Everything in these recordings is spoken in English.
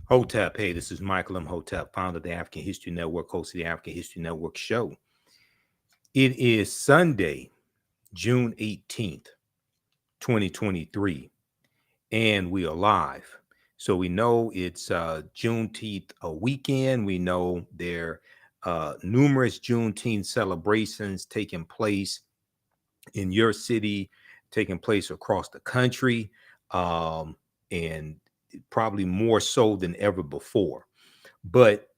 Hotep, hey, this is Michael Imhotep, founder of the African History Network, host of the African History Network show. It is Sunday, June 18th, 2023, and we are live. So we know it's Juneteenth a weekend. We know there are numerous Juneteenth celebrations taking place in your city, taking place across the country, and probably more so than ever before. But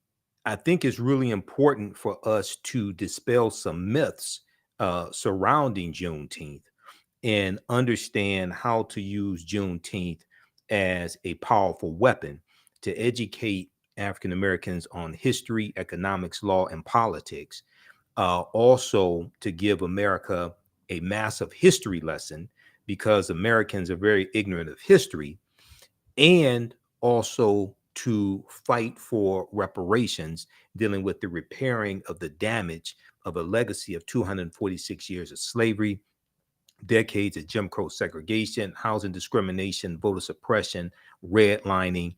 I think it's really important for us to dispel some myths surrounding Juneteenth and understand how to use Juneteenth as a powerful weapon to educate African Americans on history, economics, law, and politics. Also, to give America a massive history lesson because Americans are very ignorant of history, and also to fight for reparations, dealing with the repairing of the damage of a legacy of 246 years of slavery, decades of Jim Crow segregation, housing discrimination, voter suppression, redlining,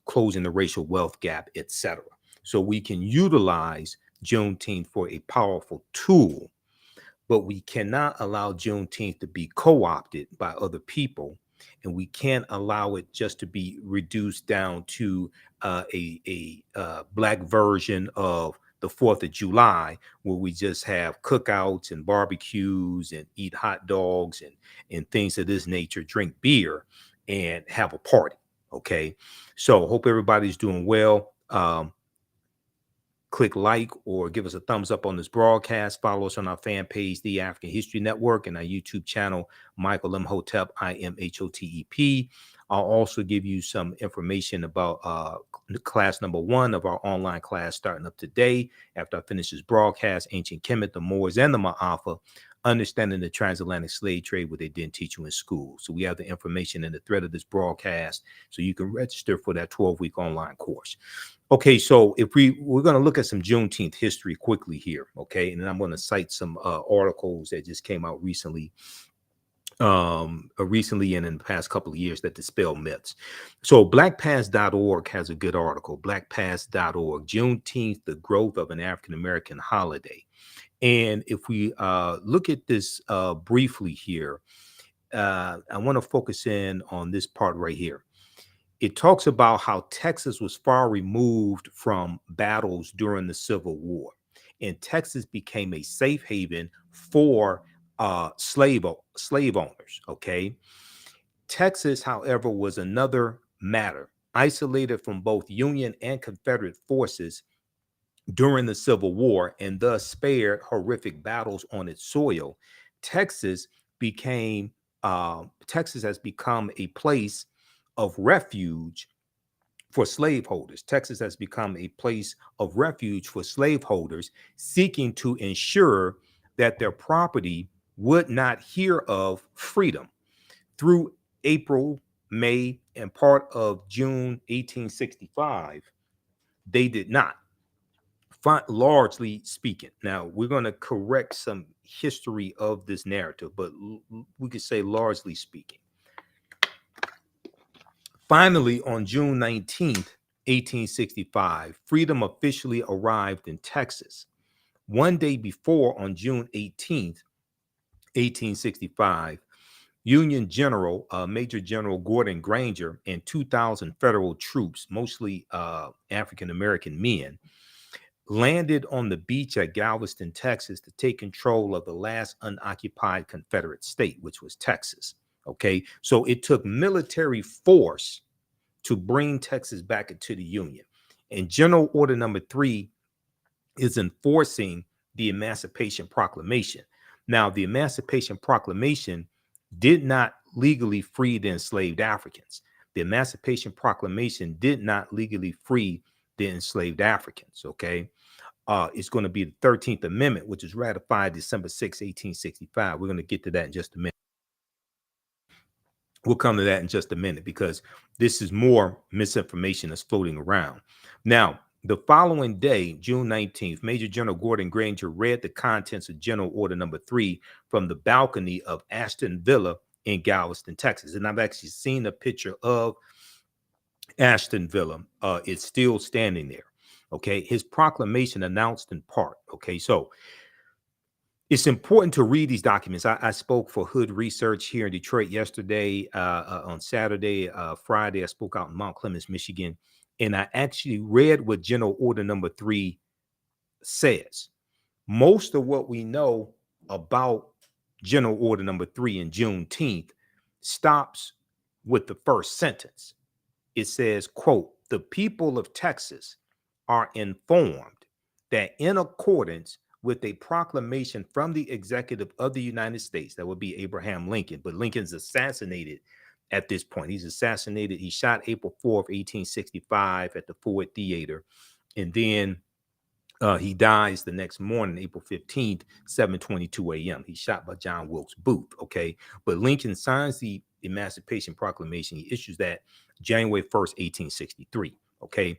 closing the racial wealth gap, etc. So we can utilize Juneteenth for a powerful tool, but we cannot allow Juneteenth to be co-opted by other people, and we can't allow it just to be reduced down to a black version of the 4th of July, where we just have cookouts and barbecues and eat hot dogs and things of this nature, drink beer and have a party. Okay, so hope everybody's doing well. Click like or give us a thumbs up on this broadcast. Follow us on our fan page, The African History Network, and our YouTube channel, Michael Imhotep, Imhotep. I'll also give you some information about class number 1 of our online class starting up today. After I finish this broadcast, Ancient Kemet, the Moors, and the Ma'afa, understanding the transatlantic slave trade, what they didn't teach you in school. So we have the information in the thread of this broadcast, so you can register for that 12-week online course. Okay, so if we're going to look at some Juneteenth history quickly here, okay, and then I'm going to cite some articles that just came out recently, and in the past couple of years that dispel myths. So blackpast.org has a good article, blackpast.org, Juneteenth, the growth of an African American holiday. And if we look at this briefly here, I want to focus in on this part right here. It talks about how Texas was far removed from battles during the Civil War, and Texas became a safe haven for slave owners. Okay, Texas, however, was another matter, isolated from both Union and Confederate forces during the Civil War, and thus spared horrific battles on its soil. Texas became Texas has become a place of refuge for slaveholders. Texas has become a place of refuge for slaveholders seeking to ensure that their property would not hear of freedom. Through April, May, and part of June 1865, they did not, largely speaking. Now, we're going to correct some history of this narrative, but we could say largely speaking. Finally, on June 19th, 1865, freedom officially arrived in Texas. One day before, on June 18th, 1865, Union General, Major General Gordon Granger, and 2,000 federal troops, mostly African American men, landed on the beach at Galveston, Texas, to take control of the last unoccupied Confederate state, which was Texas. Okay, so it took military force to bring Texas back into the Union. And General Order number 3 is enforcing the Emancipation Proclamation. Now, the Emancipation Proclamation did not legally free the enslaved Africans. The Emancipation Proclamation did not legally free the enslaved Africans, okay? It's going to be the 13th Amendment, which was ratified December 6, 1865. We're going to get to that in just a minute. We'll come to that in just a minute because this is more misinformation that's floating around. Now, the following day, June 19th, Major General Gordon Granger read the contents of General Order number 3 from the balcony of Ashton Villa in Galveston, Texas. And I've actually seen a picture of Ashton Villa, is still standing there. Okay, his proclamation announced in part. Okay, so it's important to read these documents. I spoke for Hood Research here in Detroit yesterday. On Saturday, Friday, I spoke out in Mount Clemens, Michigan, and I actually read what General Order Number 3 says. Most of what we know about General Order Number 3 and Juneteenth stops with the first sentence. It says, quote, "The people of Texas are informed that in accordance with a proclamation from the executive of the United States," that would be Abraham Lincoln, but Lincoln's assassinated at this point. He's assassinated. He's shot April 4th, 1865 at the Ford Theater. And then he dies the next morning, April 15th, 7:22 a.m. He's shot by John Wilkes Booth. Okay. But Lincoln signs the Emancipation Proclamation. He issues that January 1st, 1863. Okay.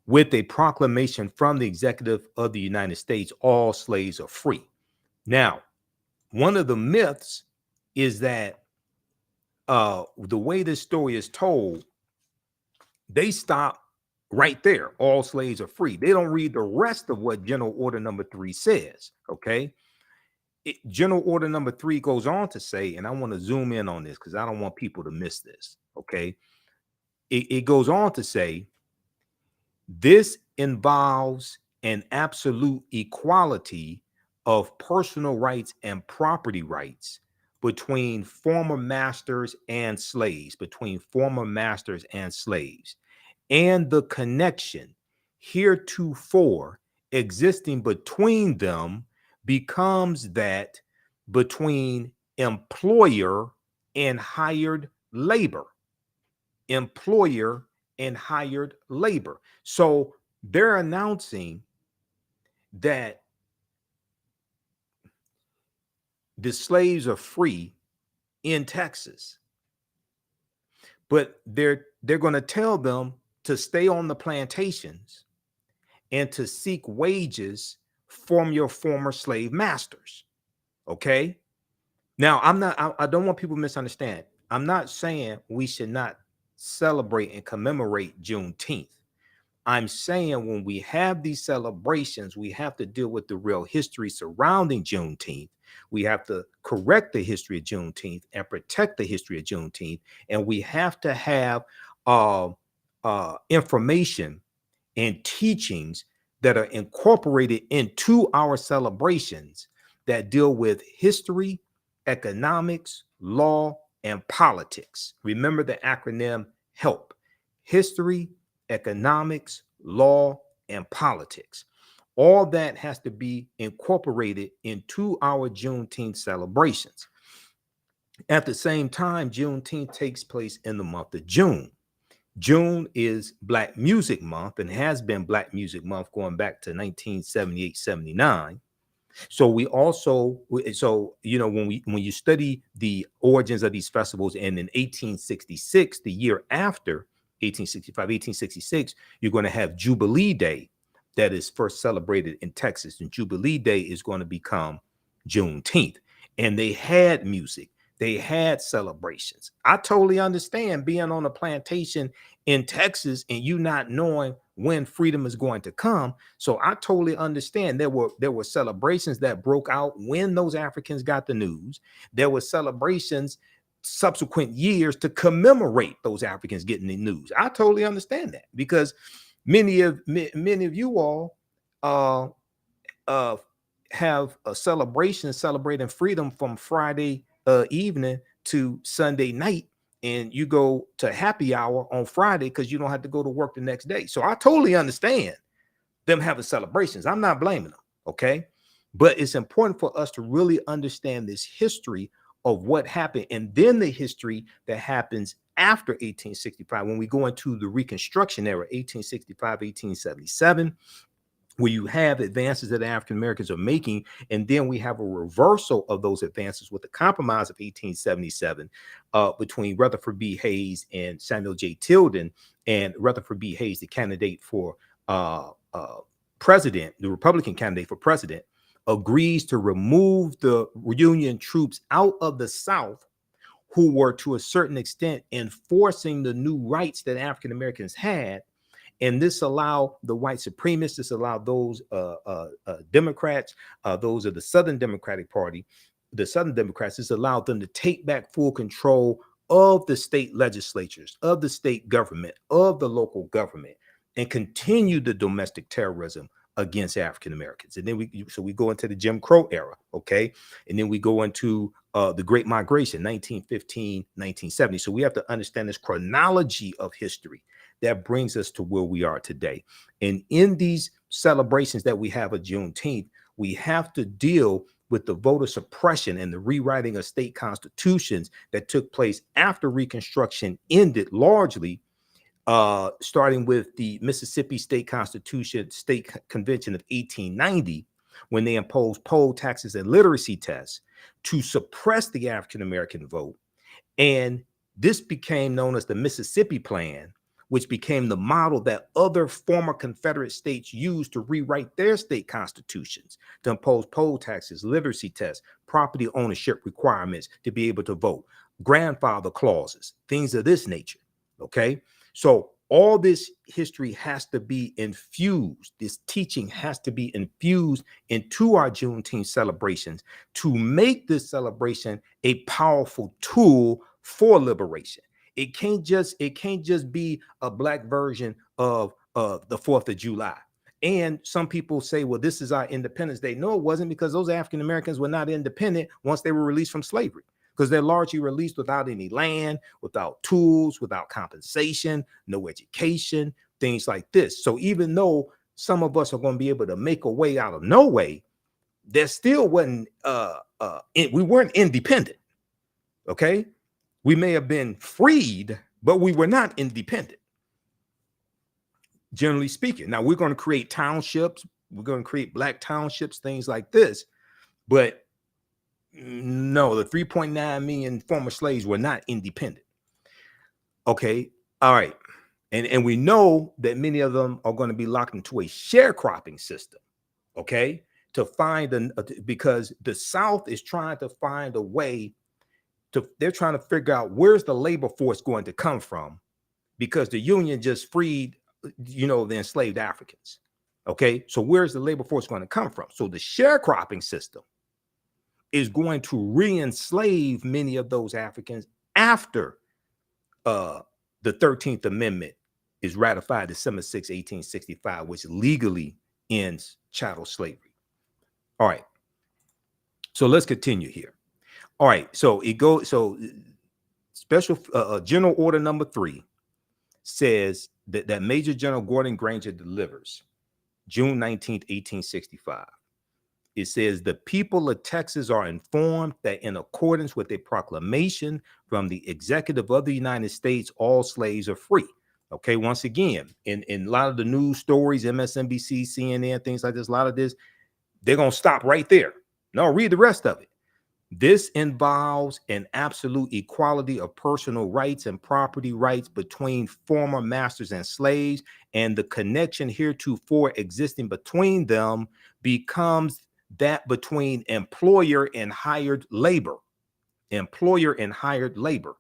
With a proclamation from the executive of the United States, all slaves are free. Now, one of the myths is that the way this story is told, they stop right there. All slaves are free. They don't read the rest of what General Order Number 3 says. Okay. General Order Number 3 goes on to say, and I want to zoom in on this because I don't want people to miss this. Okay. It goes on to say, this involves an absolute equality of personal rights and property rights between former masters and slaves, and the connection heretofore existing between them becomes that between employer and hired labor. So they're announcing that the slaves are free in Texas, but they're going to tell them to stay on the plantations and to seek wages from your former slave masters. Okay. Now, I don't want people to misunderstand. I'm not saying we should not celebrate and commemorate Juneteenth. I'm saying when we have these celebrations, we have to deal with the real history surrounding Juneteenth. We have to correct the history of Juneteenth and protect the history of Juneteenth. And we have to have information and teachings that are incorporated into our celebrations that deal with history, economics, law, and politics. Remember the acronym HELP: history, economics, law, and politics. All that has to be incorporated into our Juneteenth celebrations. At the same time, Juneteenth takes place in the month of June. June is Black Music Month and has been Black Music Month going back to 1978-79. So when you study the origins of these festivals, and in 1866, the year after 1865, 1866, you're going to have Jubilee Day that is first celebrated in Texas, and Jubilee Day is going to become Juneteenth. And they had music, they had celebrations. I totally understand being on a plantation in Texas and you not knowing when freedom is going to come. So I totally understand there were celebrations that broke out when those Africans got the news. There were celebrations subsequent years to commemorate those Africans getting the news. I totally understand that, because many of you all have a celebration celebrating freedom from Friday evening to Sunday night, and you go to happy hour on Friday because you don't have to go to work the next day. So I totally understand them having celebrations. I'm not blaming them. Okay. But it's important for us to really understand this history of what happened, and then the history that happens after 1865, when we go into the Reconstruction era, 1865, 1877, where you have advances that African Americans are making, and then we have a reversal of those advances with the Compromise of 1877 between Rutherford B. Hayes and Samuel J. Tilden. And Rutherford B. Hayes, the candidate for president, the Republican candidate for president, agrees to remove the Union troops out of the South who were to a certain extent enforcing the new rights that African Americans had. And this allowed the white supremacists, this allowed those Democrats, those of the Southern Democratic Party, the Southern Democrats, this allowed them to take back full control of the state legislatures, of the state government, of the local government, and continue the domestic terrorism against African Americans. And then we go into the Jim Crow era, okay? And then we go into the Great Migration, 1915, 1970. So we have to understand this chronology of history that brings us to where we are today. And in these celebrations that we have of Juneteenth, we have to deal with the voter suppression and the rewriting of state constitutions that took place after Reconstruction ended largely, starting with the Mississippi State Constitution, State Convention of 1890, when they imposed poll taxes and literacy tests to suppress the African American vote. And this became known as the Mississippi Plan, which became the model that other former Confederate states used to rewrite their state constitutions, to impose poll taxes, literacy tests, property ownership requirements to be able to vote, grandfather clauses, things of this nature, okay? So all this history has to be infused, this teaching has to be infused into our Juneteenth celebrations to make this celebration a powerful tool for liberation. It can't just be a Black version of the 4th of July. And some people say, well, this is our Independence Day. No, it wasn't, because those African Americans were not independent once they were released from slavery, because they're largely released without any land, without tools, without compensation, no education, things like this. So even though some of us are going to be able to make a way out of no way, there still wasn't, we weren't independent, okay? We may have been freed, but we were not independent, generally speaking. Now we're going to create townships. We're going to create Black townships, things like this. But no, the 3.9 million former slaves were not independent. Okay. All right. And we know that many of them are going to be locked into a sharecropping system. Okay. To find because the South is trying to find a way they're trying to figure out where's the labor force going to come from, because the Union just freed, the enslaved Africans. Okay, so where's the labor force going to come from? So the sharecropping system is going to re-enslave many of those Africans after the 13th Amendment is ratified December 6, 1865, which legally ends chattel slavery. All right, so let's continue here. All right, so special General Order number 3 says that Major General Gordon Granger delivers June 19th, 1865. It says the people of Texas are informed that in accordance with a proclamation from the executive of the United States, all slaves are free. Okay, once again, in a lot of the news stories, MSNBC, CNN, things like this, a lot of this, they're going to stop right there. No, read the rest of it. This involves an absolute equality of personal rights and property rights between former masters and slaves, and the connection heretofore existing between them becomes that between employer and hired labor. Employer and hired labor.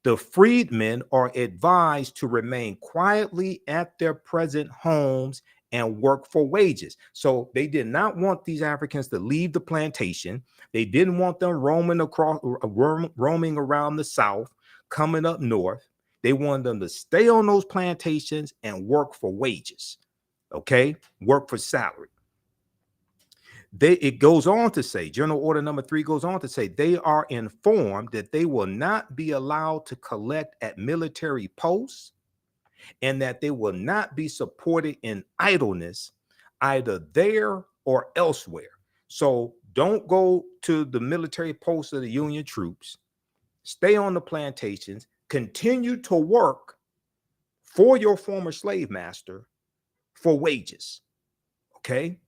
The freedmen are advised to remain quietly at their present homes and work for wages. So they did not want these Africans to leave the plantation. They didn't want them roaming around the South, coming up north. They wanted them to stay on those plantations and work for wages. Okay, work for salary. It goes on to say, General Order number 3 goes on to say, they are informed that they will not be allowed to collect at military posts, and that they will not be supported in idleness either there or elsewhere. So don't go to the military posts of the Union troops. Stay on the plantations. Continue to work for your former slave master for wages. Okay.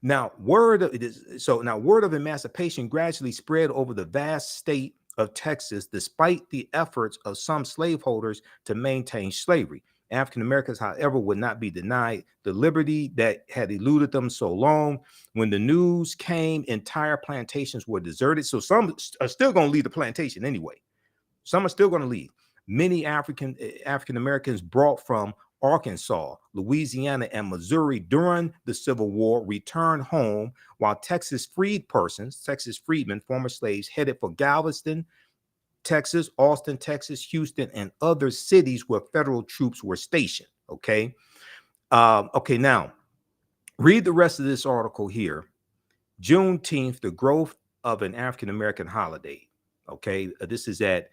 Now, word of emancipation gradually spread over the vast state of Texas, despite the efforts of some slaveholders to maintain slavery. African Americans, however, would not be denied the liberty that had eluded them so long. When the news came, entire plantations were deserted. So some are still going to leave the plantation anyway. Some are still going to leave. Many African Americans brought from Arkansas, Louisiana, and Missouri during the Civil War returned home, while Texas freedmen, former slaves, headed for Galveston, Texas, Austin, Texas, Houston, and other cities where federal troops were stationed. Okay. Okay. Now, read the rest of this article here. Juneteenth, the growth of an African American holiday. Okay. This is at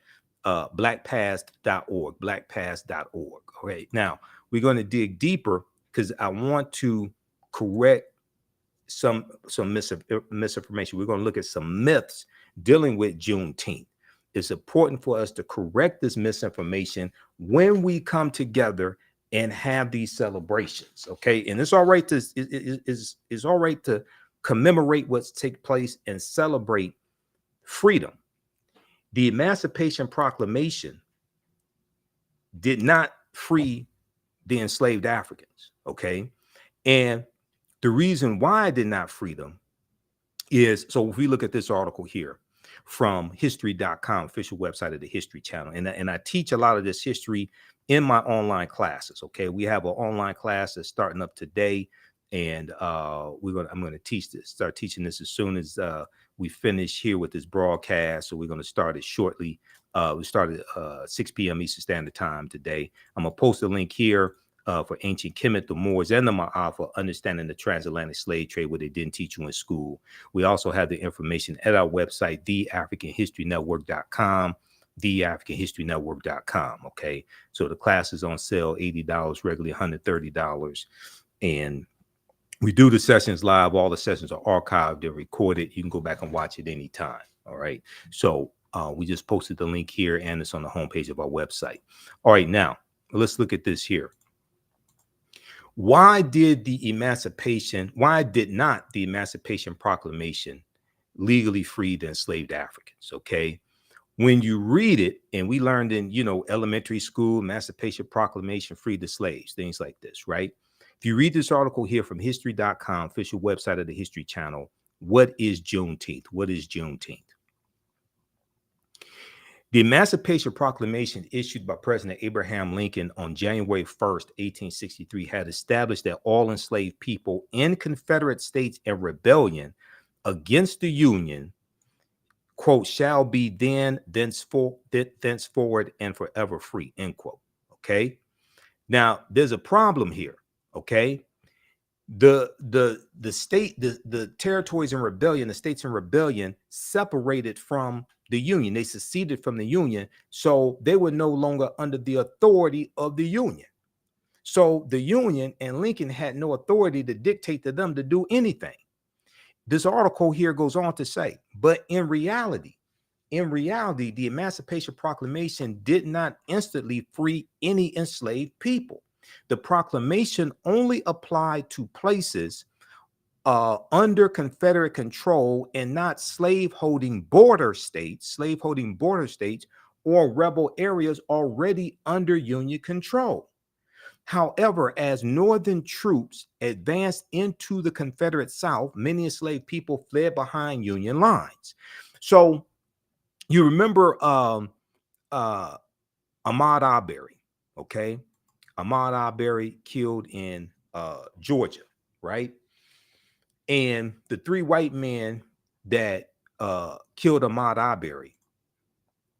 blackpast.org, blackpast.org. Okay. Now, we're going to dig deeper because I want to correct some misinformation. We're going to look at some myths dealing with Juneteenth. It's important for us to correct this misinformation when we come together and have these celebrations. Okay. And it's all right to it's all right to commemorate what's take place and celebrate freedom. The Emancipation Proclamation did not free the enslaved Africans. Okay. And the reason why it did not free them is, so if we look at this article here from history.com, official website of the History Channel, and I teach a lot of this history in my online classes. Okay, we have an online class that's starting up today, and I'm going to start teaching this as soon as we finish here with this broadcast. So we're going to start it shortly. We started 6 p.m. Eastern Standard Time today. I'm going to post a link here for Ancient Kemet, the Moors, and the Ma'afa, understanding the transatlantic slave trade, what they didn't teach you in school. We also have the information at our website, TheAfricanHistoryNetwork.com, TheAfricanHistoryNetwork.com. Okay, so the class is on sale, $80, regularly $130, and we do the sessions live. All the sessions are archived and recorded. You can go back and watch it anytime. All right, so we just posted the link here, and it's on the homepage of our website. All right, now let's look at this here. Why did not the Emancipation Proclamation legally free the enslaved Africans? Okay. When you read it, and we learned in, elementary school, Emancipation Proclamation freed the slaves, things like this, right? If you read this article here from history.com, official website of the History Channel, what is Juneteenth? What is Juneteenth? The Emancipation Proclamation issued by President Abraham Lincoln on January 1st, 1863, had established that all enslaved people in Confederate states in rebellion against the Union, quote, shall be thenceforward and forever free, end quote. Okay. Now, there's a problem here. Okay. The territories in rebellion, the states in rebellion separated from the Union. They seceded from the Union, so they were no longer under the authority of the Union. So the Union and Lincoln had no authority to dictate to them to do anything. This article here goes on to say, but in reality, the Emancipation Proclamation did not instantly free any enslaved people. The proclamation only applied to places under Confederate control and not slaveholding border states or rebel areas already under Union control. However, as Northern troops advanced into the Confederate South, many enslaved people fled behind Union lines. So you remember Ahmaud Arbery, okay? Ahmaud Arbery killed in Georgia, right? And the three white men that killed Ahmaud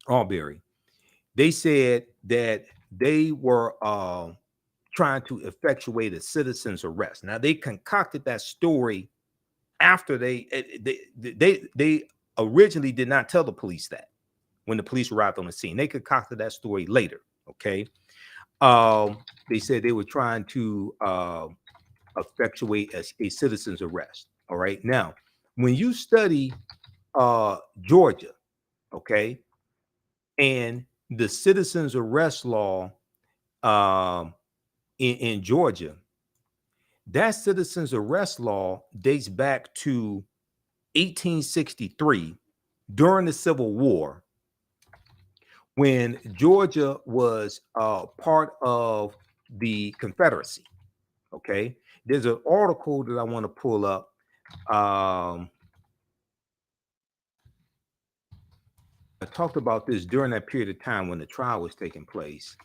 Arbery, they said that they were trying to effectuate a citizen's arrest. Now, they concocted that story after they originally did not tell the police that when the police arrived on the scene. They concocted that story later. Okay. They said they were trying to effectuate a citizen's arrest. All right. Now, when you study Georgia, okay, and the citizen's arrest law in Georgia, that citizen's arrest law dates back to 1863 during the Civil War, when Georgia was part of the Confederacy. Okay, there's an article that I want to pull up. I talked about this during that period of time when the trial was taking place.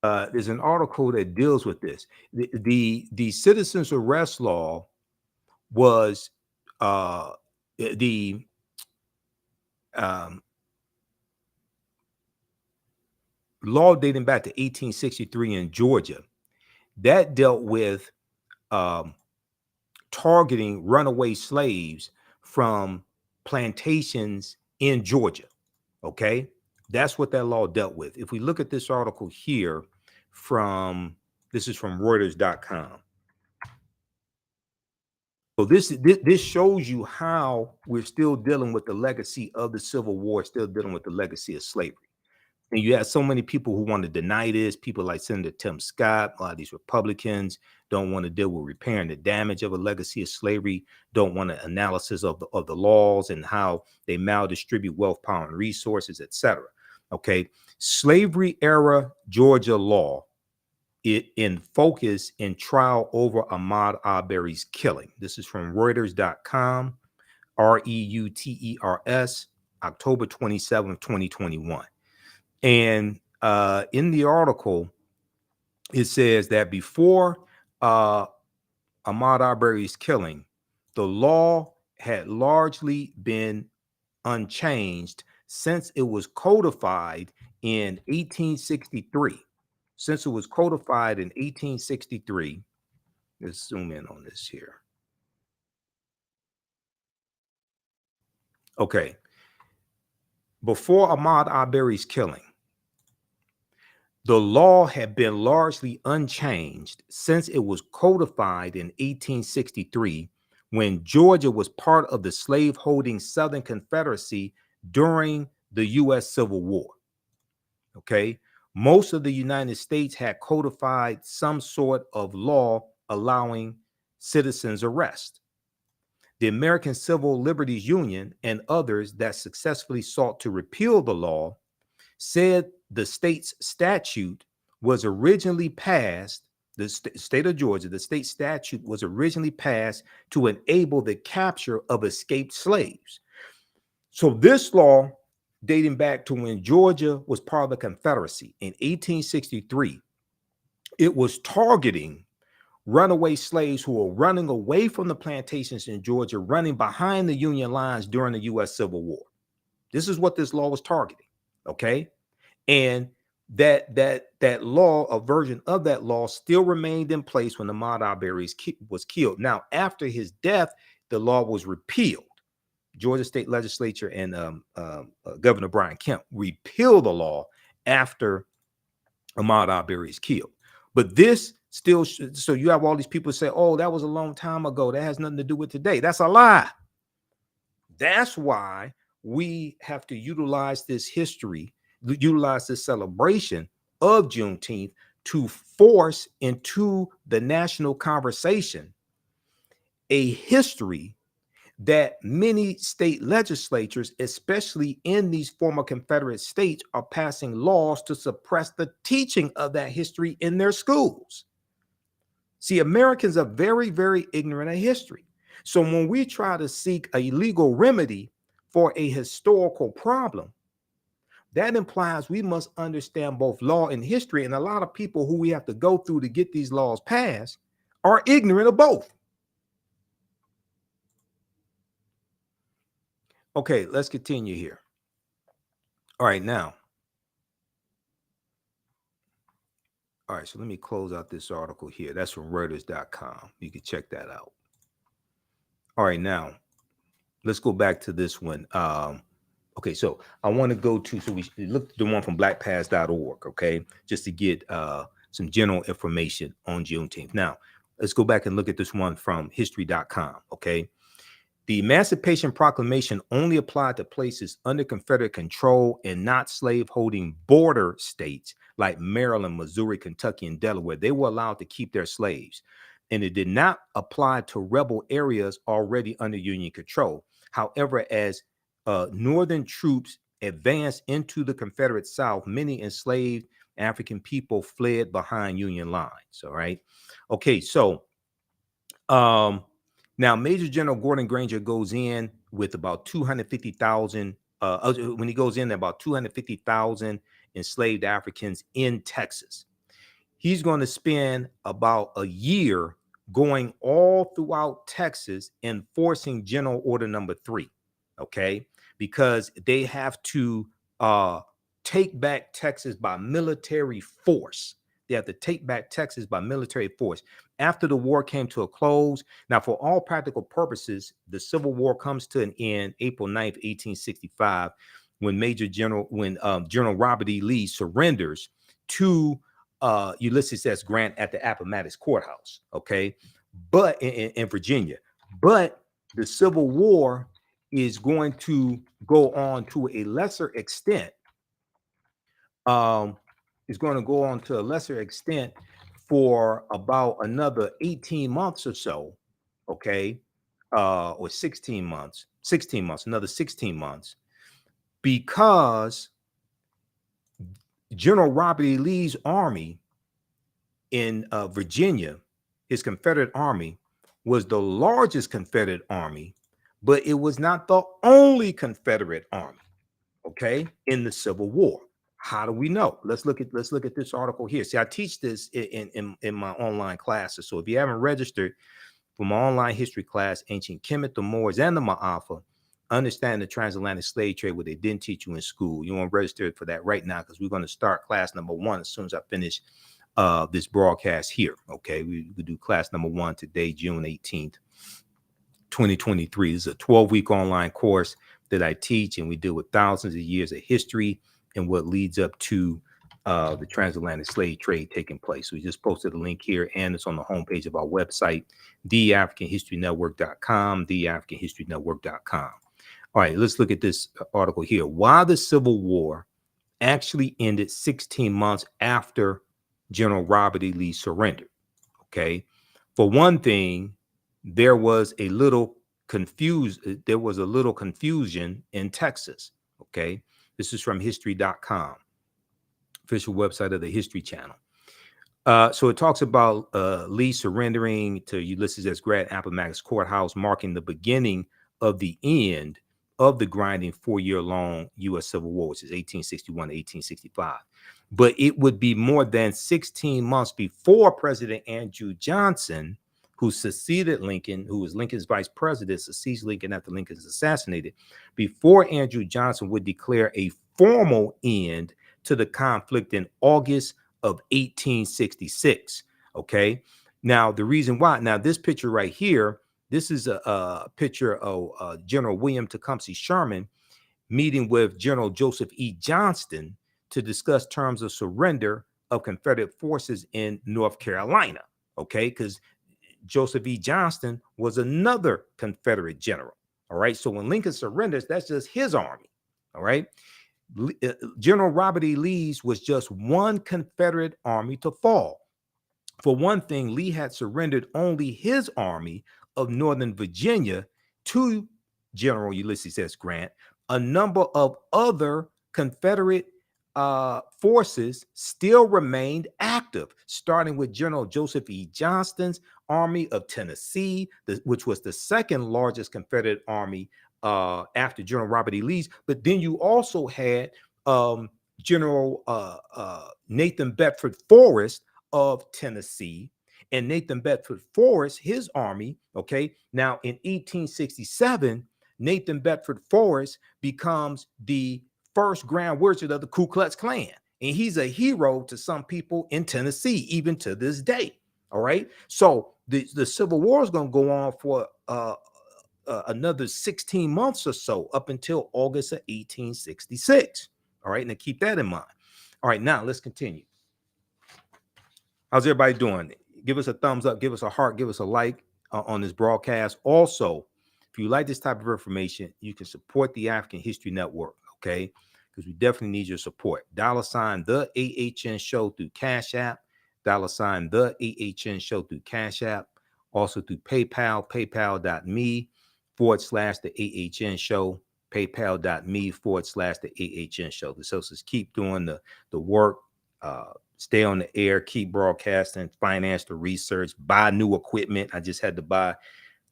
There's an article that deals with this. The citizens arrest law was the um, law dating back to 1863 in Georgia that dealt with um, targeting runaway slaves from plantations in Georgia. Okay, that's what that law dealt with. If we look at this article here this is from Reuters.com. So this shows you how we're still dealing with the legacy of the Civil War, still dealing with the legacy of slavery. And you have so many people who want to deny this. People like Senator Tim Scott, a lot of these Republicans don't want to deal with repairing the damage of a legacy of slavery, don't want an analysis of the laws and how they maldistribute wealth, power, and resources, etc. Okay, slavery era Georgia law, it in focus in trial over Ahmaud Arbery's killing. This is from Reuters.com, Reuters, October 27, 2021. And in the article, it says that before Ahmaud Arbery's killing, the law had largely been unchanged since it was codified in 1863. Since it was codified in 1863, let's zoom in on this here. Okay. Before Ahmaud Arbery's killing, the law had been largely unchanged since it was codified in 1863 when Georgia was part of the slave-holding Southern Confederacy during the U.S. Civil War. Okay, most of the United States had codified some sort of law allowing citizens arrest. The American Civil Liberties Union and others that successfully sought to repeal the law said the state's statute was originally passed, the state of Georgia, the state statute was originally passed to enable the capture of escaped slaves. So this law, dating back to when Georgia was part of the Confederacy in 1863, it was targeting runaway slaves who were running away from the plantations in Georgia, running behind the Union lines during the U.S. Civil War. This is what this law was targeting. Okay. And that law, a version of that law, still remained in place when Ahmaud Arbery was killed. Now, after his death, the law was repealed. Georgia State Legislature and Governor Brian Kemp repealed the law after Ahmaud Arbery is killed. But this still, so you have all these people say, "Oh, that was a long time ago. That has nothing to do with today." That's a lie. That's why we have to utilize this history, utilize this celebration of Juneteenth to force into the national conversation a history that many state legislatures, especially in these former Confederate states, are passing laws to suppress the teaching of that history in their schools. See, Americans are very, very ignorant of history. So when we try to seek a legal remedy for a historical problem, that implies we must understand both law and history. And a lot of people who we have to go through to get these laws passed are ignorant of both. Okay, let's continue here. All right, now. All right, so let me close out this article here. That's from Reuters.com. You can check that out. All right, now let's go back to this one. Okay, so I want to go to, so we look at the one from blackpast.org, okay, just to get some general information on Juneteenth. Now, let's go back and look at this one from history.com, okay. The Emancipation Proclamation only applied to places under Confederate control and not slave-holding border states like Maryland, Missouri, Kentucky, and Delaware. They were allowed to keep their slaves. And it did not apply to rebel areas already under Union control. However, as Northern troops advanced into the Confederate South, many enslaved African people fled behind Union lines. All right. Okay, so now, Major General Gordon Granger goes in with about 250,000. When he goes in, about 250,000 enslaved Africans in Texas. He's going to spend about a year going all throughout Texas enforcing General Order Number 3, okay? Because they have to take back Texas by military force. They have to take back Texas by military force. After the war came to a close, now for all practical purposes, the Civil War comes to an end April 9th, 1865, when General Robert E. Lee surrenders to Ulysses S. Grant at the Appomattox Courthouse, okay, but in Virginia. But the Civil War is going to go on to a lesser extent. Is going to go on to a lesser extent for about another 18 months or so, okay, or 16 months, another 16 months, because General Robert E. Lee's army in Virginia, his Confederate army, was the largest Confederate army, but it was not the only Confederate army, okay, in the Civil War. How do we know? Let's look at this article here. See, I teach this in my online classes. So if you haven't registered for my online history class, Ancient Kemet, the Moors, and the Ma'afa, understand the transatlantic slave trade, what they didn't teach you in school. You want to register for that right now, because we're going to start class number 1 as soon as I finish this broadcast here. Okay, we do class number 1 today, June 18th, 2023. This is a 12-week online course that I teach, and we deal with thousands of years of history and what leads up to the transatlantic slave trade taking place. We just posted a link here, and it's on the homepage of our website, TheAHNShow.com, TheAHNShow.com. All right, let's look at this article here. Why the Civil War actually ended 16 months after General Robert E. Lee surrendered. Okay, for one thing, there was a little confusion in Texas. Okay, this is from history.com, official website of the History Channel. So it talks about Lee surrendering to Ulysses S. Grant Appomattox Courthouse, marking the beginning of the end of the grinding 4-year-long U.S. Civil War, which is 1861 to 1865. But it would be more than 16 months before President Andrew Johnson, who succeeded Lincoln, who was Lincoln's vice president, succeeds Lincoln after Lincoln is assassinated, before Andrew Johnson would declare a formal end to the conflict in August of 1866. Okay. Now, the reason why, now this picture right here, this is a picture of General William Tecumseh Sherman meeting with General Joseph E. Johnston to discuss terms of surrender of Confederate forces in North Carolina. Okay. Because Joseph E. Johnston was another Confederate general. All right. So when Lincoln surrenders, that's just his army. All right. General Robert E. Lee's was just one Confederate army to fall. For one thing, Lee had surrendered only his army of Northern Virginia to General Ulysses S. Grant. A number of other Confederate forces still remained active, starting with General Joseph E. Johnston's Army of Tennessee, which was the second largest Confederate army after General Robert E. Lee's. But then you also had General Nathan Bedford Forrest of Tennessee, and Nathan Bedford Forrest, his army. Okay, now in 1867, Nathan Bedford Forrest becomes the first Grand Wizard of the Ku Klux Klan, and he's a hero to some people in Tennessee, even to this day. All right, so the Civil War is going to go on for another 16 months or so, up until August of 1866. All right, now keep that in mind. All right, now let's continue. How's everybody doing? Give us a thumbs up, give us a heart, give us a like on this broadcast. Also, if you like this type of information, you can support the African History Network, okay? Because we definitely need your support. $ the AHN Show through Cash App, $ the AHN Show through Cash App, also through PayPal, paypal.me/the AHN Show, paypal.me/the AHN Show. This helps us keep doing the work, stay on the air, keep broadcasting, finance the research, buy new equipment. I just had to buy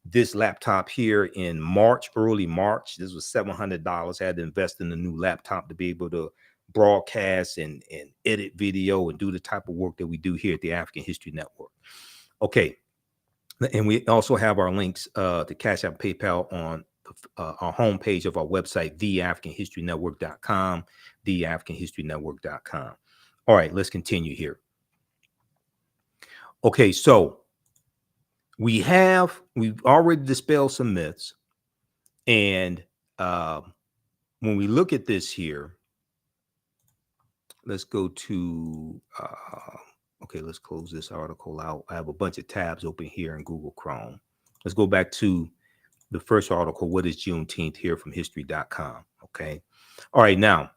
this laptop here in March, early March. This was $700. I had to invest in a new laptop to be able to broadcast and edit video and do the type of work that we do here at the African History Network. Okay. And we also have our links to Cash App, PayPal on our homepage of our website, TheAHNShow.com, TheAHNShow.com. All right, let's continue here. Okay, so we've already dispelled some myths. And when we look at this here, let's go to, okay, let's close this article out. I have a bunch of tabs open here in Google Chrome. Let's go back to the first article, What is Juneteenth, here from history.com. Okay. All right. Now,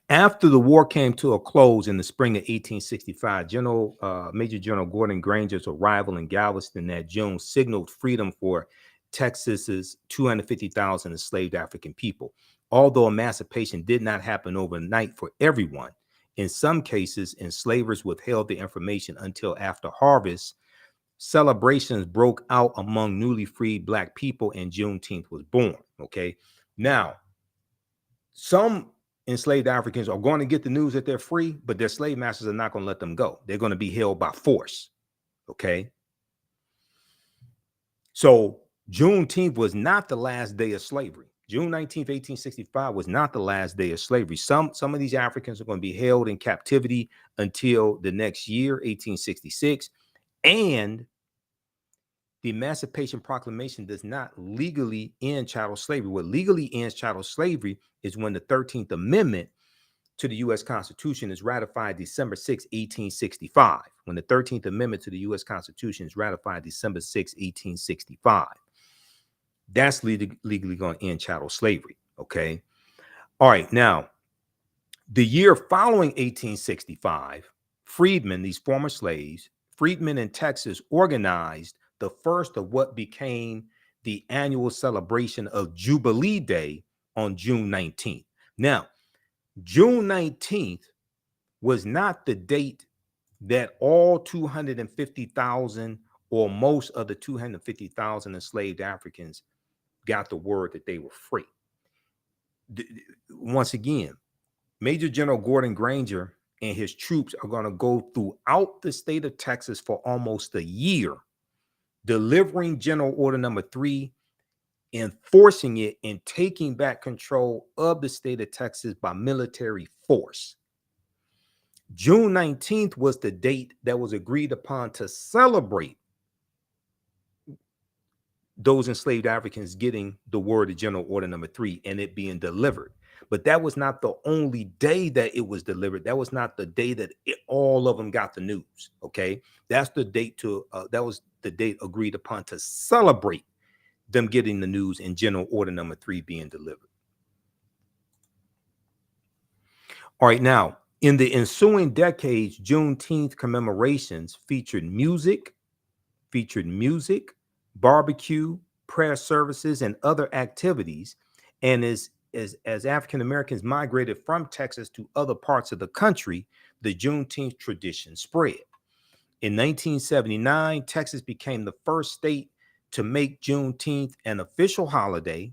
after the war came to a close in the spring of 1865, Major General Gordon Granger's arrival in Galveston that June signaled freedom for Texas's 250,000 enslaved African people. Although emancipation did not happen overnight for everyone, in some cases, enslavers withheld the information until after harvest. Celebrations broke out among newly freed Black people, and Juneteenth was born. Okay. Now, some enslaved Africans are going to get the news that they're free, but their slave masters are not going to let them go. They're going to be held by force. Okay. So Juneteenth was not the last day of slavery. June 19th, 1865 was not the last day of slavery. Some of these Africans are going to be held in captivity until the next year, 1866. And the Emancipation Proclamation does not legally end chattel slavery. What legally ends chattel slavery is when the 13th Amendment to the U.S. Constitution is ratified December 6, 1865. When the 13th Amendment to the U.S. Constitution is ratified December 6, 1865. That's legally going to end chattel slavery. Okay. All right. Now, the year following 1865, freedmen, these former slaves, freedmen in Texas, organized the first of what became the annual celebration of Jubilee Day on June 19th. Now, June 19th was not the date that all 250,000 or most of the 250,000 enslaved Africans got the word that they were free. Once again, Major General Gordon Granger and his troops are going to go throughout the state of Texas for almost a year, delivering General Order Number 3, enforcing it, and taking back control of the state of Texas by military force. June 19th was the date that was agreed upon to celebrate those enslaved Africans getting the word of General Order Number 3 and it being delivered. But that was not the only day that it was delivered. That was not the day that all of them got the news. Okay, that's the date that was the date agreed upon to celebrate them getting the news and General Order Number 3 being delivered. All right, now in the ensuing decades, Juneteenth commemorations featured music, barbecue, prayer services, and other activities, and as African Americans migrated from Texas to other parts of the country, the Juneteenth tradition spread. In 1979, Texas became the first state to make Juneteenth an official holiday.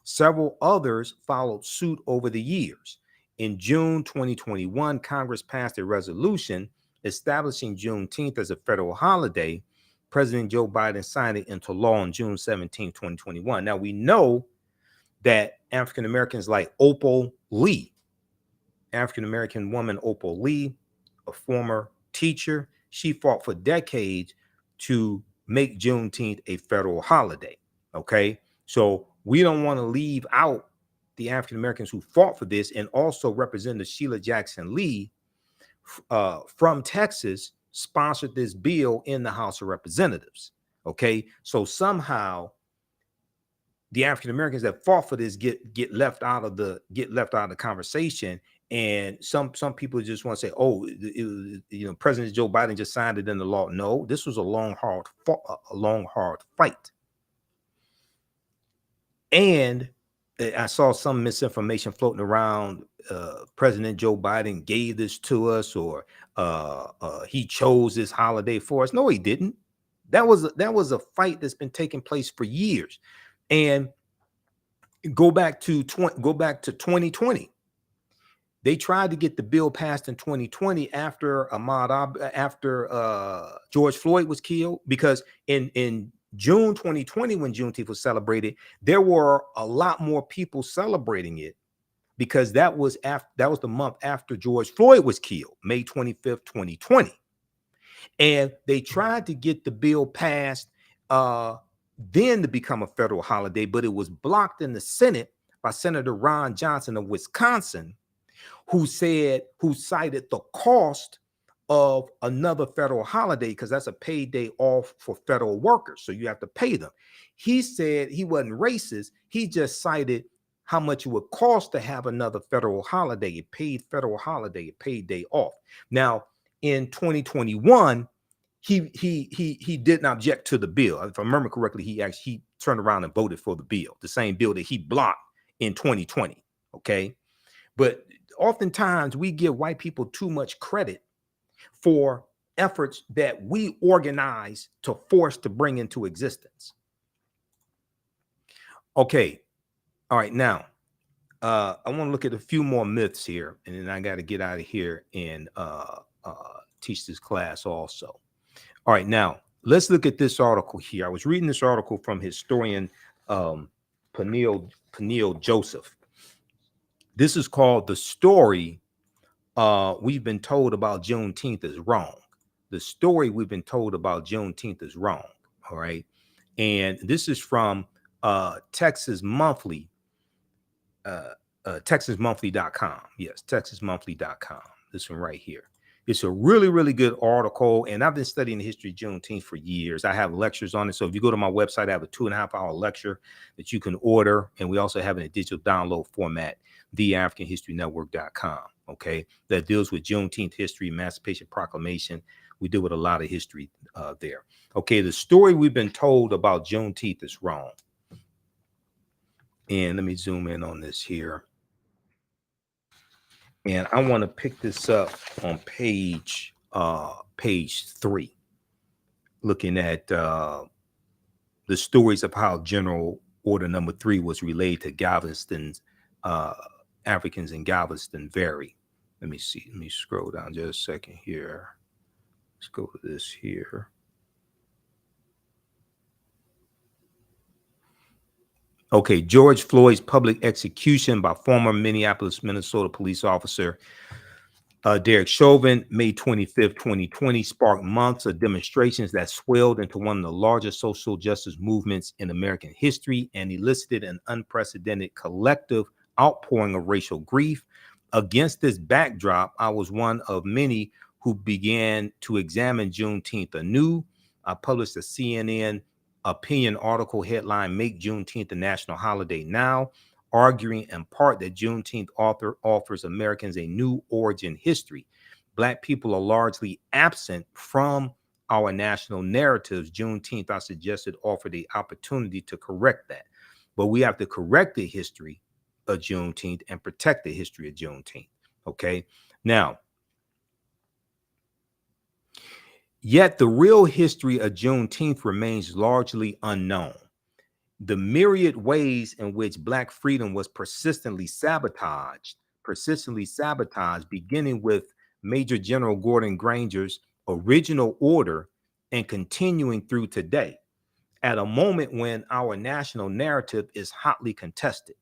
Several others followed suit over the years. In June 2021, Congress passed a resolution establishing Juneteenth as a federal holiday. President Joe Biden signed it into law on June 17, 2021. Now, we know that African Americans like Opal Lee, African American woman Opal Lee, a former teacher, she fought for decades to make Juneteenth a federal holiday. Okay, so we don't want to leave out the African Americans who fought for this, and also Representative Sheila Jackson Lee from Texas sponsored this bill in the House of Representatives. Okay, so somehow the African Americans that fought for this get left out of the conversation, and some people just want to say, oh, President Joe Biden just signed it into law. No, this was a long hard fight, and I saw some misinformation floating around. President Joe Biden gave this to us, or he chose this holiday for us. No, he didn't. That was a fight that's been taking place for years. And go back to 2020. They tried to get the bill passed in 2020 after George Floyd was killed, because in June 2020, when Juneteenth was celebrated, there were a lot more people celebrating it, because that was the month after George Floyd was killed, May 25th, 2020. And they tried to get the bill passed then to become a federal holiday, but it was blocked in the Senate by Senator Ron Johnson of Wisconsin, who cited the cost of another federal holiday, because that's a paid day off for federal workers, so you have to pay them. He said he wasn't racist. He just cited how much it would cost to have another federal holiday, a paid federal holiday, a paid day off. Now, in 2021, he didn't object to the bill. If I remember correctly, he turned around and voted for the bill, the same bill that he blocked in 2020. Okay, but oftentimes we give white people too much credit for efforts that we organize to force to bring into existence. Okay, all right, now I want to look at a few more myths here, and then I got to get out of here and teach this class also. All right, now let's look at this article here. I was reading this article from historian Peniel Joseph. This is called "The Story We've Been Told About Juneteenth Is Wrong." The story we've been told about Juneteenth is wrong. All right, and this is from Texas Monthly, TexasMonthly.com. Yes, TexasMonthly.com. This one right here. It's a really, really good article, and I've been studying the history of Juneteenth for years. I have lectures on it, so if you go to my website, I have a 2.5-hour lecture that you can order, and we also have it in a digital download format, TheAHNShow.com. Okay, that deals with Juneteenth history, Emancipation Proclamation. We deal with a lot of history there. Okay, the story we've been told about Juneteenth is wrong. And let me zoom in on this here. And I want to pick this up on page 3, looking at the stories of how General Order Number 3 was relayed to Galveston's Africans in Galveston Valley. Let me see. Let me scroll down just a second here. Let's go to this here. Okay, George Floyd's public execution by former Minneapolis, Minnesota police officer Derek Chauvin, May 25th, 2020, sparked months of demonstrations that swelled into one of the largest social justice movements in American history and elicited an unprecedented collective outpouring of racial grief. Against this backdrop, I was one of many who began to examine Juneteenth anew. I published a CNN opinion article headline, "Make Juneteenth a National Holiday Now," arguing in part that Juneteenth offers Americans a new origin history. Black people are largely absent from our national narratives. Juneteenth, I suggested, offered the opportunity to correct that. But we have to correct the history of Juneteenth and protect the history of Juneteenth. Okay. Now, yet the real history of Juneteenth remains largely unknown. The myriad ways in which Black freedom was persistently sabotaged, beginning with Major General Gordon Granger's original order and continuing through today, at a moment when our national narrative is hotly contested.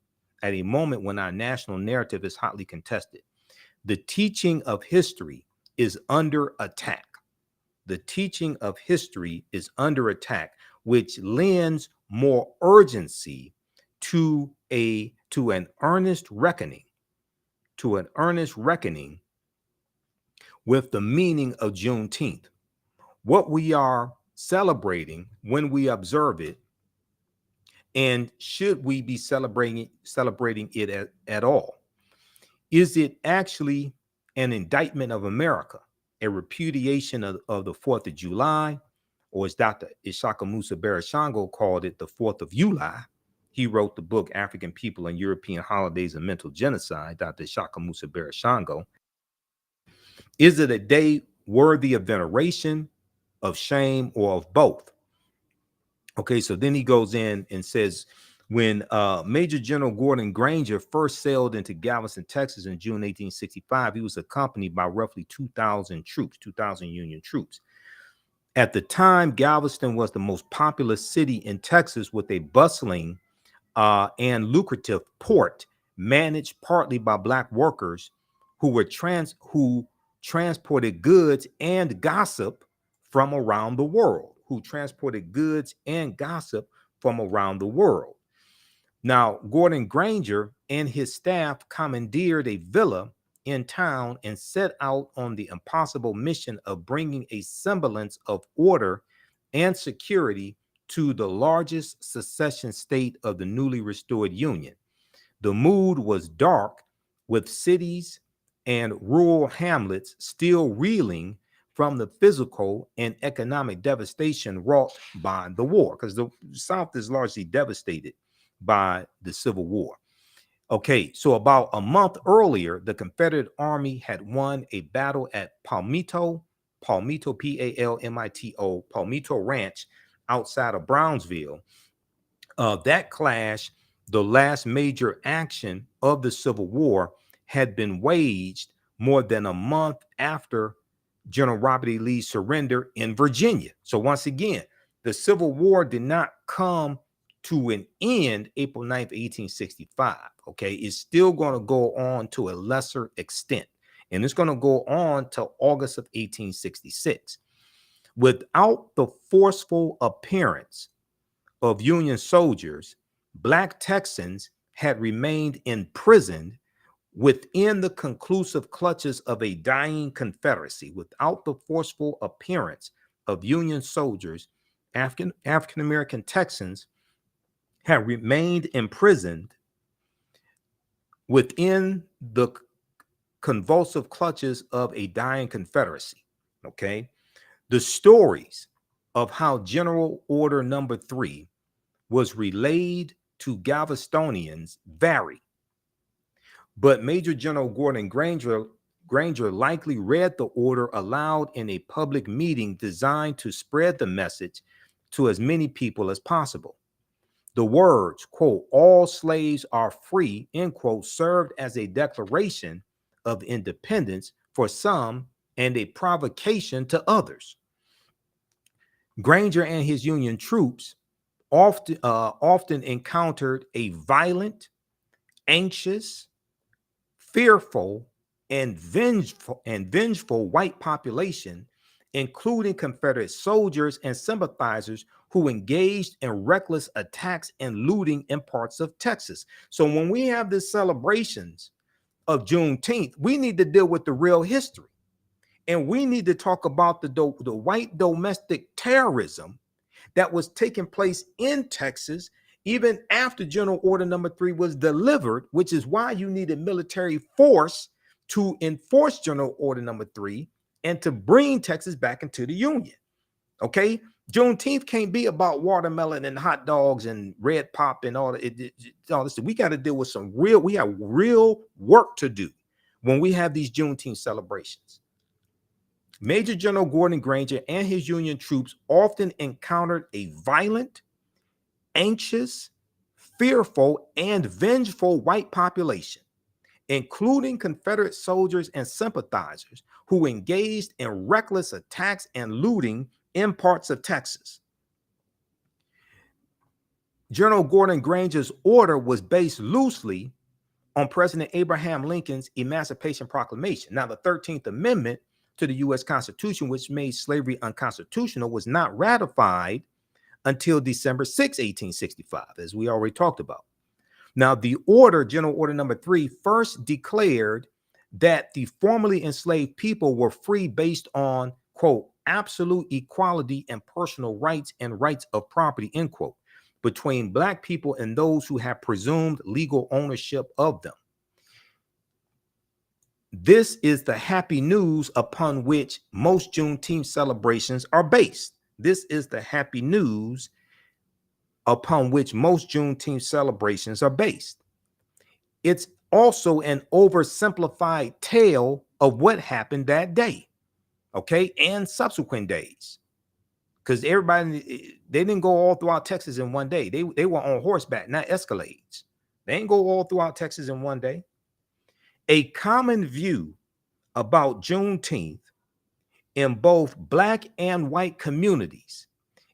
The teaching of history is under attack. The teaching of history is under attack, which lends more urgency to an earnest reckoning with the meaning of Juneteenth, what we are celebrating when we observe it, and should we be celebrating it at all? Is it actually an indictment of America, a repudiation of the 4th of July, or as Dr. Ishaka Musa Barashango called it, the 4th of July? He wrote the book, African People and European Holidays and Mental Genocide, Dr. Ishaka Musa Barashango. Is it a day worthy of veneration, of shame, or of both? Okay, so then he goes in and says, when Major General Gordon Granger first sailed into Galveston, Texas in June 1865, he was accompanied by roughly 2,000 troops, 2,000 Union troops. At the time, Galveston was the most populous city in Texas, with a bustling and lucrative port managed partly by Black workers who transported goods and gossip from around the world, from around the world. Now, Gordon Granger and his staff commandeered a villa in town and set out on the impossible mission of bringing a semblance of order and security to the largest secession state of the newly restored Union. The mood was dark, with cities and rural hamlets still reeling from the physical and economic devastation wrought by the war, because the South is largely devastated by the Civil War. Okay, so about a month earlier, the Confederate Army had won a battle at Palmito, Palmito, Palmito Ranch outside of Brownsville. That clash, the last major action of the Civil War, had been waged more than a month after General Robert E. Lee's surrender in Virginia. So once again, the Civil War did not come to an end April 9th, 1865. Okay, it's still going to go on to a lesser extent, and it's going to go on till August of 1866. Without the forceful appearance of Union soldiers, Black Texans had remained imprisoned within the conclusive clutches of a dying Confederacy. Without the forceful appearance of Union soldiers, African American Texans had remained imprisoned within the convulsive clutches of a dying Confederacy. Okay, the stories of how General Order Number 3 was relayed to Galvestonians vary, but Major General Gordon Granger likely read the order aloud in a public meeting designed to spread the message to as many people as possible. The words, quote, "all slaves are free," end quote, served as a declaration of independence for some and a provocation to others. Granger and his Union troops often encountered a violent, anxious, fearful, and vengeful white population, including Confederate soldiers and sympathizers who engaged in reckless attacks and looting in parts of Texas. So when we have these celebrations of Juneteenth, we need to deal with the real history. And we need to talk about the white domestic terrorism that was taking place in Texas even after General Order Number 3 was delivered, which is why you needed military force to enforce General Order Number 3 and to bring Texas back into the Union. Okay, Juneteenth can't be about watermelon and hot dogs and red pop and all this. We got to deal with we have real work to do when we have these Juneteenth celebrations. Major General Gordon Granger and his Union troops often encountered a violent, anxious, fearful, and vengeful white population, including Confederate soldiers and sympathizers who engaged in reckless attacks and looting in parts of Texas. General Gordon Granger's order was based loosely on President Abraham Lincoln's Emancipation Proclamation. Now, the 13th Amendment to the U.S. Constitution, which made slavery unconstitutional, was not ratified until December 6, 1865, as we already talked about. Now, the order, General Order Number 3, first declared that the formerly enslaved people were free based on, quote, absolute equality and personal rights and rights of property, end quote, between Black people and those who have presumed legal ownership of them. This is the happy news upon which most Juneteenth celebrations are based. This is the happy news upon which most Juneteenth celebrations are based. It's also an oversimplified tale of what happened that day, okay, and subsequent days. because everybody, they didn't go all throughout Texas in one day. They were on horseback, not Escalades. They didn't go all throughout Texas in one day. A common view about Juneteenth in both Black and white communities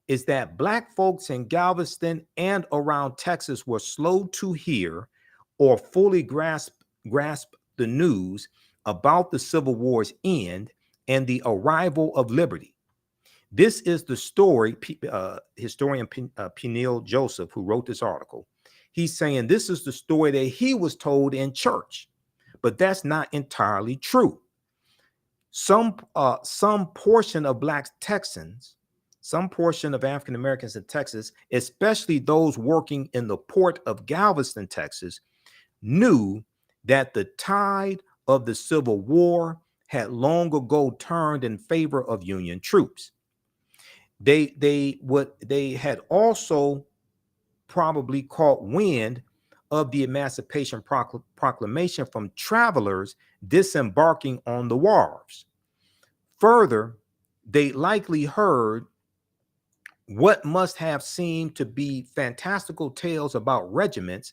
is that Black folks in Galveston and around Texas were slow to hear or fully grasp the news about the Civil War's end and the arrival of liberty. This is the story, historian Peniel Joseph, who wrote this article, he's saying this is the story that he was told in church, but that's not entirely true. Some portion of Black Texans, some portion of African Americans in Texas, especially those working in the port of Galveston, Texas, knew that the tide of the Civil War had long ago turned in favor of Union troops. They had also probably caught wind of the Emancipation Proclamation from travelers disembarking on the wharves. Further, they likely heard what must have seemed to be fantastical tales about regiments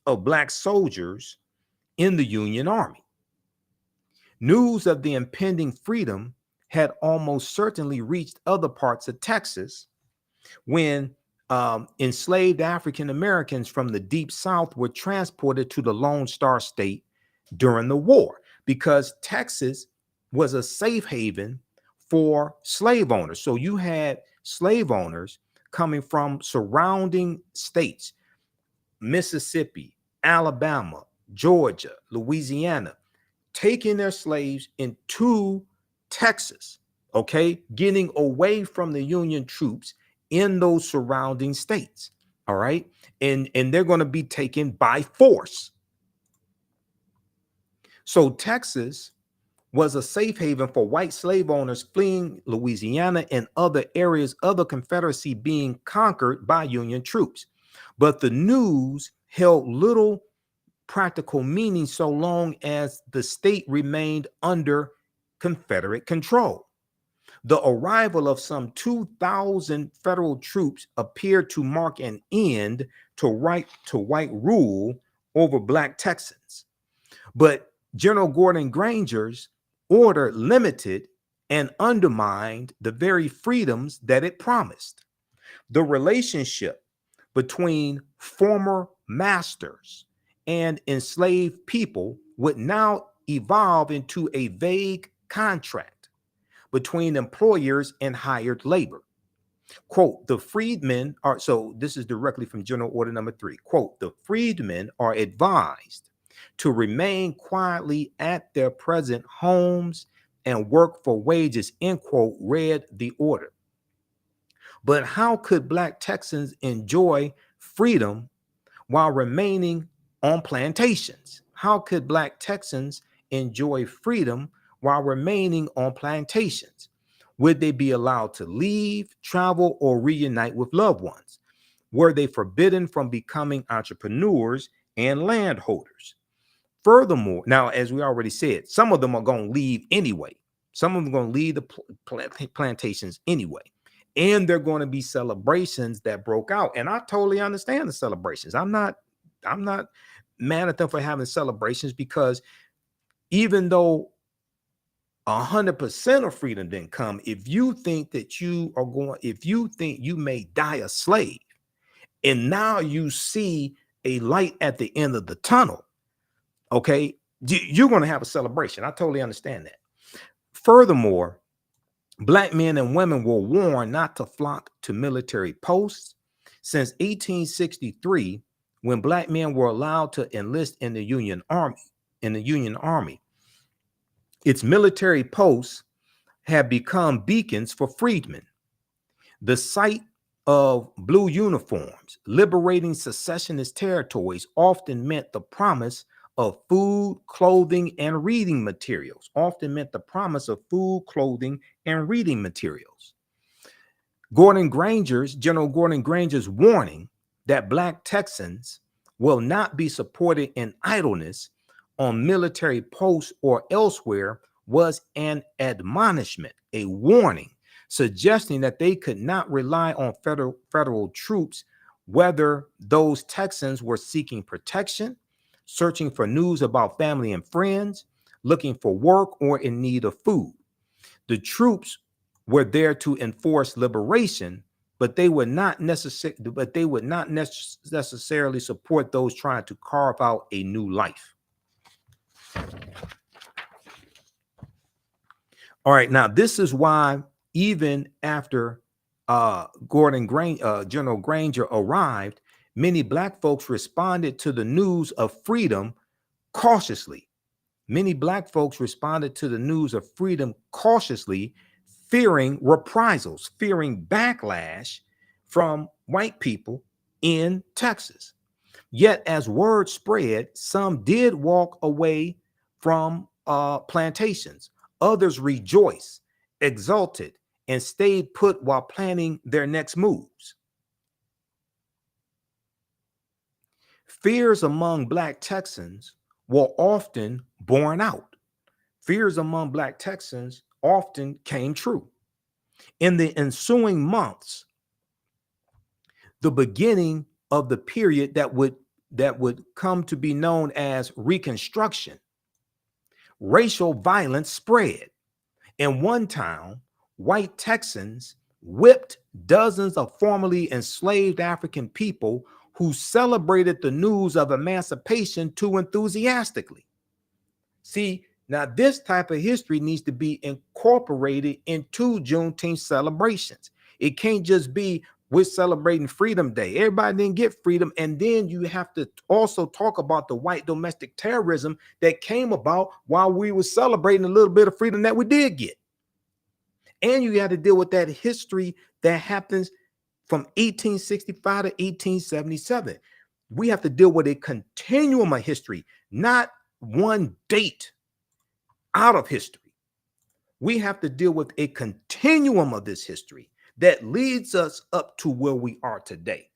of Black soldiers in the Union Army. News of the impending freedom had almost certainly reached other parts of Texas when enslaved African Americans from the Deep South were transported to the Lone Star State during the war, because Texas was a safe haven for slave owners. So you had slave owners coming from surrounding states, Mississippi, Alabama, Georgia, Louisiana, taking their slaves into Texas, okay, getting away from the Union troops in those surrounding states, all right? And they're going to be taken by force. So Texas was a safe haven for white slave owners fleeing Louisiana and other areas of the Confederacy being conquered by Union troops. But the news held little practical meaning so long as the state remained under Confederate control. The arrival of some 2,000 federal troops appeared to mark an end to white rule over Black Texans. But General Gordon Granger's order limited and undermined the very freedoms that it promised. The relationship between former masters and enslaved people would now evolve into a vague contract between employers and hired labor. Quote, the freedmen are, so this is directly from General Order number 3. Quote, the freedmen are advised to remain quietly at their present homes and work for wages, end quote, read the order. But how could Black Texans enjoy freedom while remaining on plantations? How could Black Texans enjoy freedom while remaining on plantations? Would they be allowed to leave, travel, or reunite with loved ones? Were they forbidden from becoming entrepreneurs and landholders? Furthermore, now, as we already said, some of them are going to leave anyway. Some of them are going to leave the plantations anyway. And there are going to be celebrations that broke out. And I totally understand the celebrations. I'm not mad at them for having celebrations, because even though 100% of freedom didn't come, if you think you may die a slave, and now you see a light at the end of the tunnel, okay, you're going to have a celebration. I totally understand that. Furthermore, Black men and women were warned not to flock to military posts. Since 1863, when Black men were allowed to enlist in the Union Army, its military posts have become beacons for freedmen. The sight of blue uniforms liberating secessionist territories often meant the promise of food, clothing, and reading materials. General Gordon Granger's warning that Black Texans will not be supported in idleness on military posts or elsewhere was an admonishment, a warning suggesting that they could not rely on federal troops, whether those Texans were seeking protection, searching for news about family and friends, looking for work, or in need of food. The troops were there to enforce liberation, but they would not necessarily support those trying to carve out a new life. All right, now this is why even after General Granger arrived, many Black folks responded to the news of freedom cautiously. Many Black folks responded to the news of freedom cautiously, fearing reprisals, fearing backlash from white people in Texas. Yet, as word spread, some did walk away from plantations. Others rejoiced, exulted, and stayed put while planning their next moves. Fears among Black Texans were often borne out. Fears among Black Texans often came true. In the ensuing months, the beginning of the period that would come to be known as Reconstruction, racial violence spread. In one town, white Texans whipped dozens of formerly enslaved African people who celebrated the news of emancipation too enthusiastically. See, now this type of history needs to be incorporated into Juneteenth celebrations. It can't just be we're celebrating Freedom Day. Everybody didn't get freedom. And then you have to also talk about the white domestic terrorism that came about while we were celebrating a little bit of freedom that we did get. And you got to deal with that history that happens from 1865 to 1877. We have to deal with a continuum of history, not one date out of history. We have to deal with a continuum of this history that leads us up to where we are today.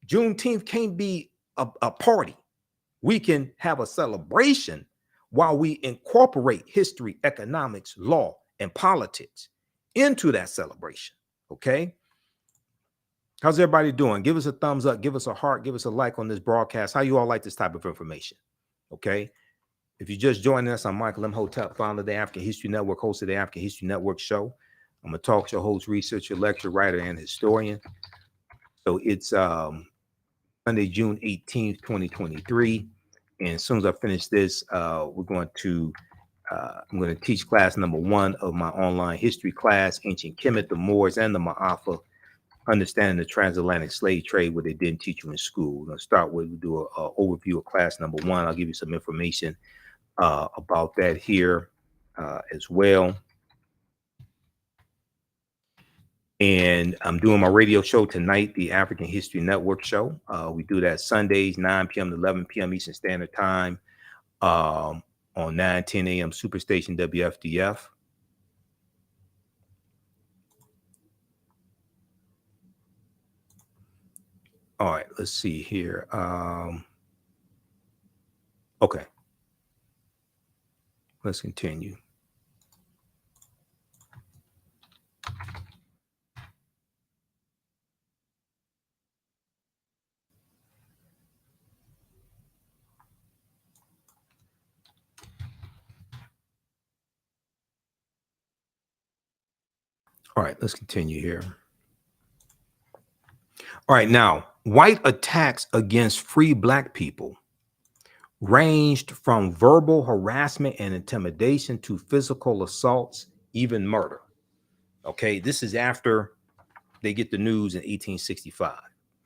Juneteenth can't be a party. We can have a celebration while we incorporate history, economics, law, and politics into that celebration. Okay? How's everybody doing? Give us a thumbs up, give us a heart, give us a like on this broadcast. How you all like this type of information? Okay? If you're just joining us, I'm Michael Imhotep, founder of the African History Network, host of the African History Network show. I'm a talk show host, researcher, lecturer, writer, and historian. So it's Monday, June 18th, 2023. And as soon as I finish this, I'm going to teach class number 1 of my online history class, Ancient Kemet, the Moors, and the Ma'afa, Understanding the Transatlantic Slave Trade, what they didn't teach you in school. We're going to start with, we'll do an overview of class number 1. I'll give you some information about that here as well. And I'm doing my radio show tonight, the African History Network show. We do that Sundays, 9 p.m. to 11 p.m. Eastern Standard Time on 9:10 a.m. Superstation WFDF. All right, let's see here. Okay, let's continue. All right, let's continue here. All right, now, white attacks against free Black people ranged from verbal harassment and intimidation to physical assaults, even murder. Okay, this is after they get the news in 1865,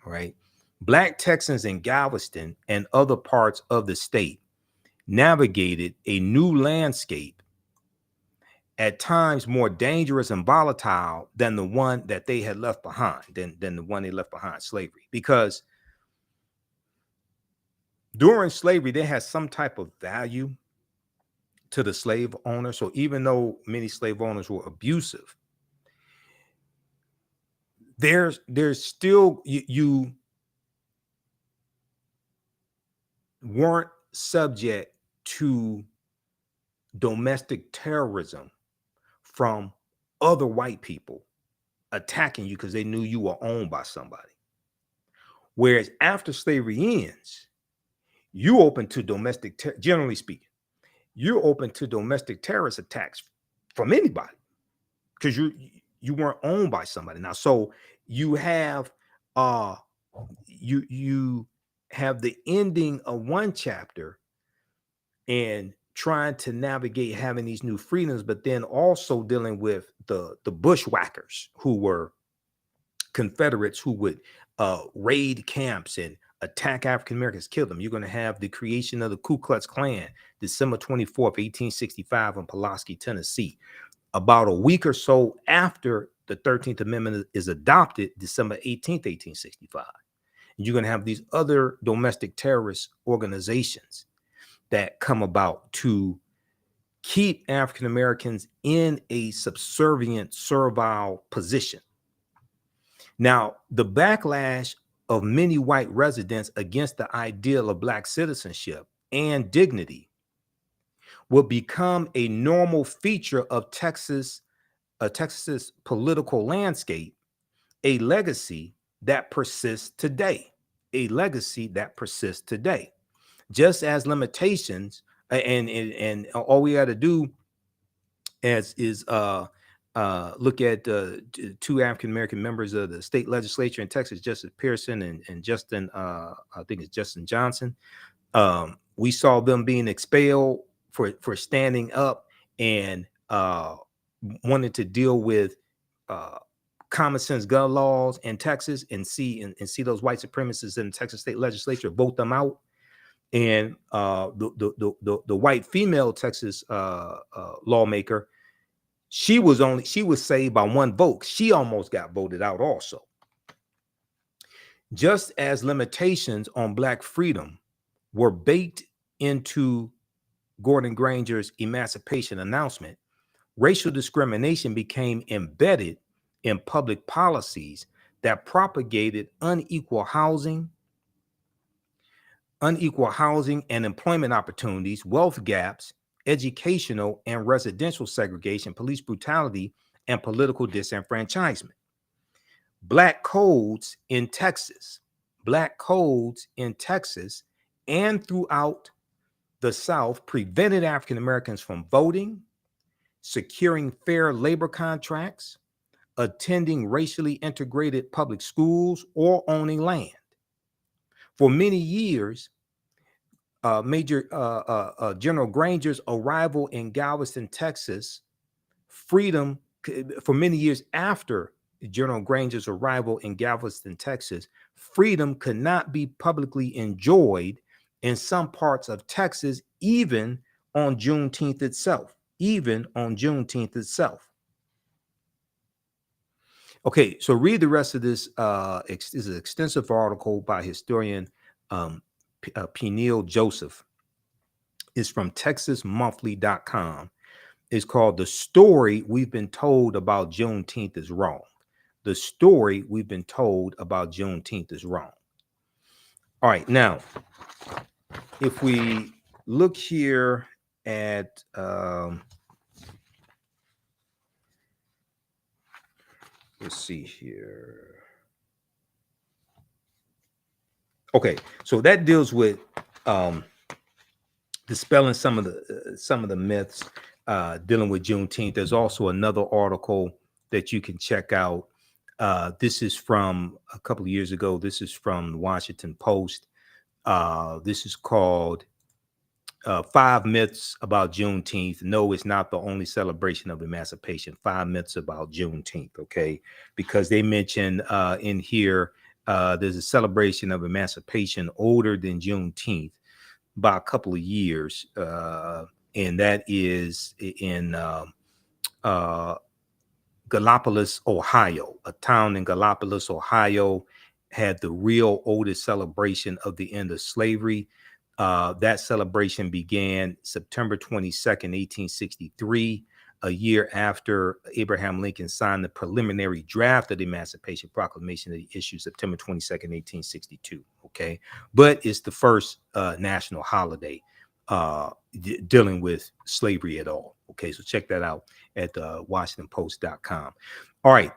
right? Black Texans in Galveston and other parts of the state navigated a new landscape, at times more dangerous and volatile than the one that they had left behind, than the one they left behind, slavery. Because during slavery, they had some type of value to the slave owner. So even though many slave owners were abusive, there's still, you weren't subject to domestic terrorism from other white people attacking you because they knew you were owned by somebody. Whereas after slavery ends, you open to generally speaking, you're open to domestic terrorist attacks from anybody because you weren't owned by somebody now. So you have you have the ending of one chapter and trying to navigate having these new freedoms, but then also dealing with the bushwhackers who were Confederates who would raid camps and attack African Americans, kill them. You're going to have the creation of the Ku Klux Klan, December 24th, 1865 in Pulaski, Tennessee. About a week or so after the 13th Amendment is adopted, December 18th, 1865. And you're going to have these other domestic terrorist organizations that come about to keep African Americans in a subservient, servile position. Now, the backlash of many white residents against the ideal of Black citizenship and dignity will become a normal feature of Texas's political landscape, a legacy that persists today. A legacy that persists today. Just as limitations, and all we got to do is look at two African American members of the state legislature in Texas, Justice Pearson and Justin, I think it's Justin Johnson. We saw them being expelled for standing up and wanted to deal with common sense gun laws in Texas and see those white supremacists in the Texas state legislature vote them out. And the white female Texas lawmaker, she was saved by one vote. She almost got voted out also. Just as limitations on Black freedom were baked into Gordon Granger's emancipation announcement, racial discrimination became embedded in public policies that propagated unequal housing and employment opportunities, wealth gaps, educational and residential segregation, police brutality, and political disenfranchisement. Black codes in Texas and throughout the South prevented African Americans from voting, securing fair labor contracts, attending racially integrated public schools, or owning land. For many years, General Granger's arrival in Galveston, Texas, freedom could not be publicly enjoyed in some parts of Texas, even on Juneteenth itself. Okay, so read the rest of this. Is an extensive article by historian Peniel Joseph. It's from TexasMonthly.com. It's called "The Story We've Been Told About Juneteenth Is Wrong." The story we've been told about Juneteenth is wrong. All right, now, if we look here at let's see here. Okay, so that deals with dispelling some of the myths dealing with Juneteenth. There's also another article that you can check out. This is from a couple of years ago. This is from the Washington Post. This is called 5 Myths About Juneteenth. No, it's not the only celebration of emancipation. 5 myths about Juneteenth, okay? Because they mention in here, there's a celebration of emancipation older than Juneteenth by a couple of years. And that is in Gallipolis, Ohio. A town in Gallipolis, Ohio, had the real oldest celebration of the end of slavery. That celebration began September 22nd, 1863, a year after Abraham Lincoln signed the preliminary draft of the Emancipation Proclamation that he issued September 22nd, 1862. Okay, but it's the first national holiday dealing with slavery at all. Okay, so check that out at WashingtonPost.com. All right.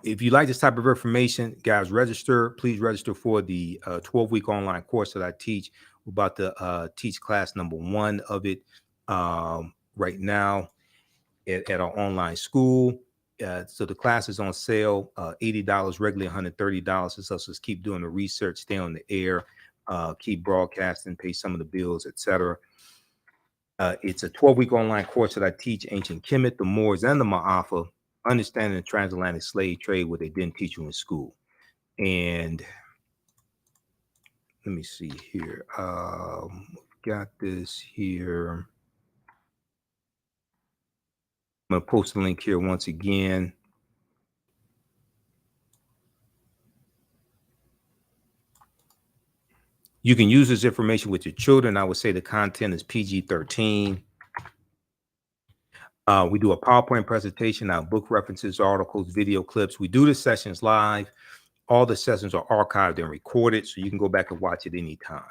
If you like this type of information, guys, register. Please register for the 12-week online course that I teach. We're about to teach class number 1 of it right now at our online school. So the class is on sale, $80, regularly $130. So let's just keep doing the research, stay on the air, keep broadcasting, pay some of the bills, etc. It's a 12-week online course that I teach ancient Kemet, the Moors, and the Ma'afa, understanding the transatlantic slave trade, what they didn't teach you in school. And let me see here. Got this here. I'm going to post the link here once again. You can use this information with your children. I would say the content is PG-13. We do a PowerPoint presentation, our book references, articles, video clips. We do the sessions live. All the sessions are archived and recorded, so you can go back and watch it anytime.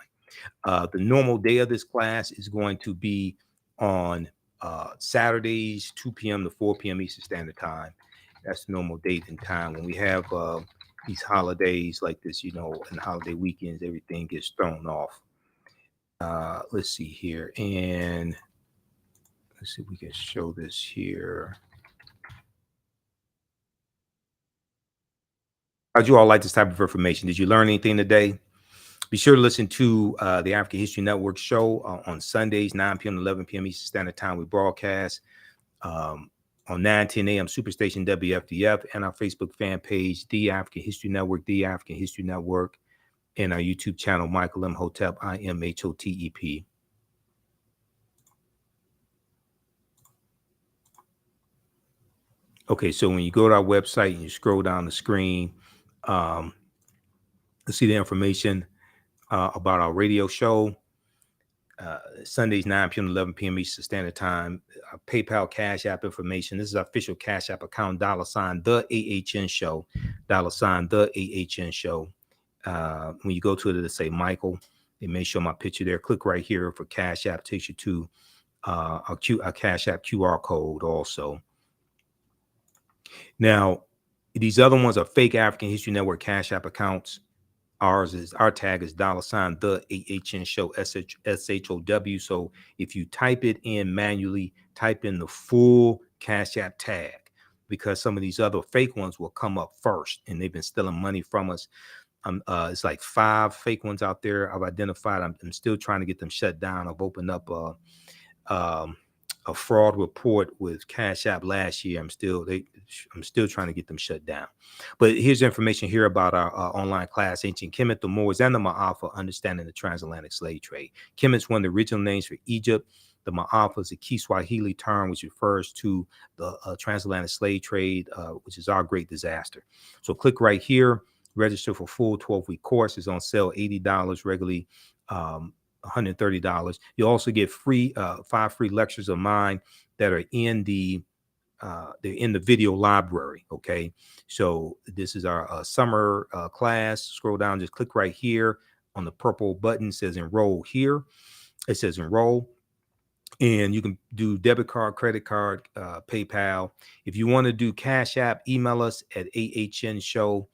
The normal day of this class is going to be on Saturdays, 2 p.m. to 4 p.m. Eastern Standard Time. That's the normal date and time. When we have these holidays like this, you know, and holiday weekends, everything gets thrown off. Let's see here. And let's see if we can show this here. How'd you all like this type of information? Did you learn anything today? Be sure to listen to the African History Network show on Sundays, 9 p.m. to 11 p.m. Eastern Standard Time. We broadcast on 9:10 a.m. Superstation WFDF, and our Facebook fan page, The African History Network, The African History Network, and our YouTube channel, Michael Imhotep, Imhotep. Okay, so when you go to our website and you scroll down the screen, you'll see the information about our radio show. Sundays, 9 p.m. to 11 p.m. Eastern Standard Time. PayPal, Cash App information. This is our official Cash App account, $ TheAHNShow, $TheAHNShow. When you go to it, it'll say Michael. It may show my picture there. Click right here for Cash App. Takes you to our Cash App QR code also. Now, these other ones are fake African History Network Cash App accounts. Our tag is $TheAHNShow, SHOW. So if you type it in manually, type in the full Cash App tag, because some of these other fake ones will come up first, and they've been stealing money from us. It's like 5 fake ones out there I've identified. I'm still trying to get them shut down. I've opened up a fraud report with Cash App last year. I'm still trying to get them shut down. But here's information here about our online class, Ancient Kemet, the Moors, and the Ma'afa, understanding the transatlantic slave trade. Kemet's one of the original names for Egypt. The Ma'afa is a Kiswahili term which refers to the transatlantic slave trade, which is our great disaster. So click right here, register for full 12-week course. It's on sale, $80, regularly $130. You also get free 5 free lectures of mine that are in the video library. Okay, so this is our summer class. Scroll down, just click right here on the purple button. It says enroll here. It says enroll, and you can do debit card, credit card, PayPal. If you want to do Cash App, email us at AHNShow.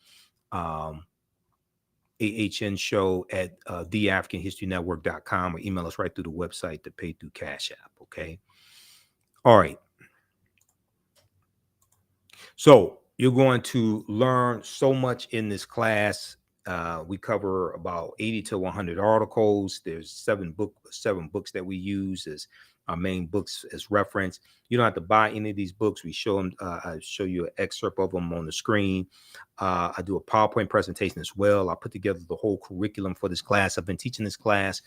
AHNShow at TheAfricanHistoryNetwork.com, or email us right through the website to pay through Cash App. Okay. All right. So you're going to learn so much in this class. We cover about 80 to 100 articles. There's 7 books that we use as our main books as reference. You don't have to buy any of these books. We show them. I show you an excerpt of them on the screen. I do a PowerPoint presentation as well. I put together the whole curriculum for this class. I've been teaching this class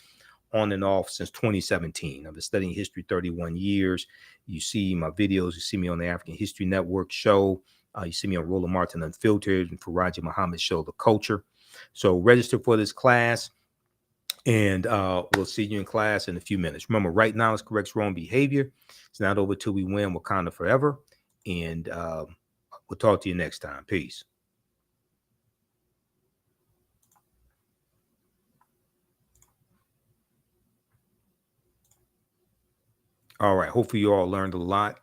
on and off since 2017. I've been studying history 31 years. You see my videos. You see me on the African History Network show. You see me on Roland Martin Unfiltered and Faraji Muhammad show, The Culture. So register for this class, and we'll see you in class in a few minutes. Remember, right now is corrects wrong behavior. It's not over till we win Wakanda forever. And we'll talk to you next time. Peace. All right. Hopefully you all learned a lot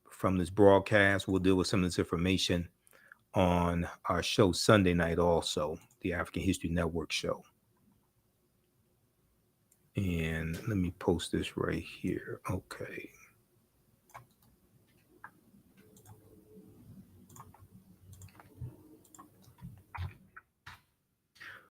from this broadcast. We'll deal with some of this information on our show Sunday night also, the African History Network show. And let me post this right here. Okay.